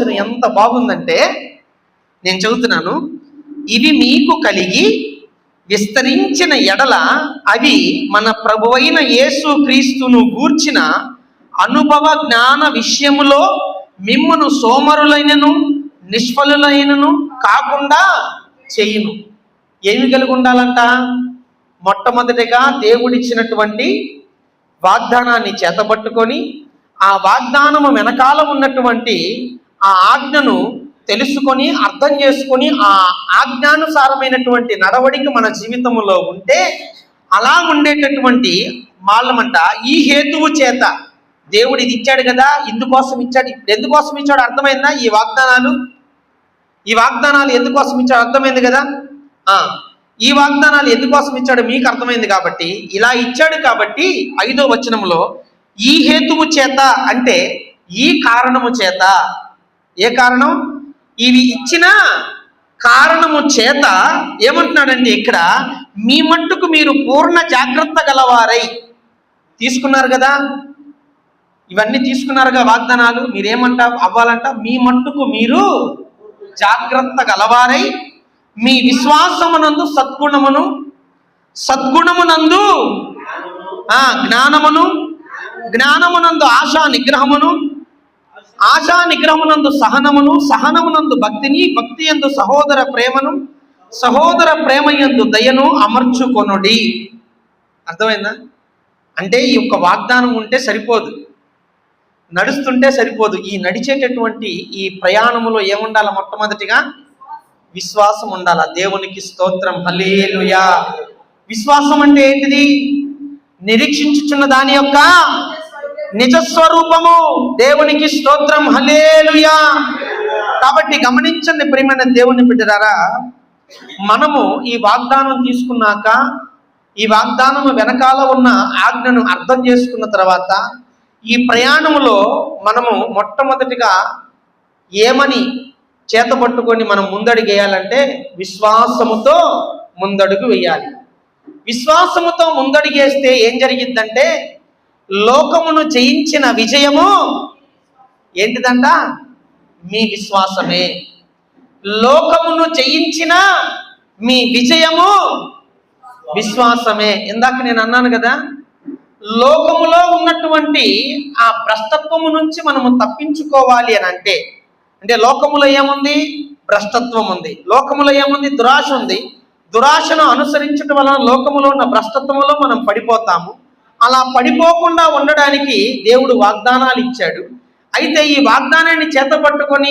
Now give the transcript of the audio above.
ఎంత బాగుందంటే, నేను చదువుతున్నాను, ఇవి మీకు కలిగి విస్తరించిన ఎడల అవి మన ప్రభువైన యేసు క్రీస్తును గూర్చిన అనుభవ జ్ఞాన విషయములో మిమ్మును సోమరులైనను నిష్ఫలులైనను కాకుండా చేయును. ఏమి కలిగి ఉండాలంట? మొట్టమొదటిగా దేవుడిచ్చినటువంటి వాగ్దానాన్ని చేతబట్టుకొని ఆ వాగ్దానము వెనకాల ఉన్నటువంటి ఆ ఆజ్ఞను తెలుసుకొని అర్థం చేసుకొని ఆ ఆజ్ఞానుసారమైనటువంటి నడవడిక మన జీవితంలో ఉంటే, అలా ఉండేటటువంటి వాళ్ళమంట ఈ హేతువు చేత దేవుడు ఇది ఇచ్చాడు కదా, ఇందుకోసం ఇచ్చాడు. ఎందుకోసం ఇచ్చాడు అర్థమైందా? ఈ వాగ్దానాలు ఎందుకోసం ఇచ్చాడు అర్థమైంది కదా. ఈ వాగ్దానాలు ఎందుకోసం ఇచ్చాడు మీకు అర్థమైంది కాబట్టి, ఇలా ఇచ్చాడు కాబట్టి 5వ వచనంలో ఈ హేతువు చేత అంటే ఈ కారణము చేత. ఏ కారణం? ఇవి ఇచ్చిన కారణము చేత ఏమంటున్నాడండి ఇక్కడ, మీ మట్టుకు మీరు పూర్ణ జాగ్రత్త గలవారై. తీసుకున్నారు కదా, ఇవన్నీ తీసుకున్నారుగా వాగ్దానాలు. అవ్వాలంట మీ మట్టుకు మీరు జాగ్రత్త గలవారై మీ విశ్వాసమునందు సద్గుణమును, సద్గుణమునందు జ్ఞానమును, జ్ఞానమునందు ఆశా నిగ్రహమును, ఆశా నిగ్రహమునందు సహనమును, సహనమునందు భక్తిని, భక్తి యందు సహోదర ప్రేమను, సహోదర ప్రేమ యందు దయను అమర్చుకొనుడి. అర్థమైందా? అంటే ఈ యొక్క వాగ్దానం ఉంటే సరిపోదు, నడుస్తుంటే సరిపోదు. ఈ నడిచేటటువంటి ఈ ప్రయాణములో ఏముండాల? మొట్టమొదటిగా విశ్వాసం ఉండాల. దేవునికి స్తోత్రం, హల్లెలూయా. విశ్వాసం అంటే ఏంటిది? నిరీక్షించుచున్న దాని యొక్క నిజస్వరూపము. దేవునికి స్తోత్రం, హల్లెలూయా. కాబట్టి గమనించండి ప్రియమైన దేవుని బిడ్డలారా, మనము ఈ వాగ్దానం తీసుకున్నాక, ఈ వాగ్దానం వెనకాల ఉన్న ఆజ్ఞను అర్థం చేసుకున్న తర్వాత, ఈ ప్రయాణములో మనము మొట్టమొదటిగా ఏమని చేతపట్టుకొని మనం ముందడుగేయాలంటే విశ్వాసముతో ముందడుగు వేయాలి. విశ్వాసముతో ముందడుగేస్తే ఏం జరిగిద్దంటే, లోకమును జయించిన విజయము ఏంటిదంట? మీ విశ్వాసమే. లోకమును జయించిన మీ విజయము విశ్వాసమే. ఇందాక నేను అన్నాను కదా, లోకములో ఉన్నటువంటి ఆ భ్రష్టత్వము నుంచి మనము తప్పించుకోవాలి అని అంటే లోకములో ఏముంది? భ్రష్టత్వం ఉంది. లోకములో ఏముంది? దురాశ ఉంది. దురాశను అనుసరించడం వలన లోకములో ఉన్న భ్రష్టత్వంలో మనం పడిపోతాము. అలా పడిపోకుండా ఉండడానికి దేవుడు వాగ్దానాలు ఇచ్చాడు. అయితే ఈ వాగ్దానాన్ని చేతపట్టుకొని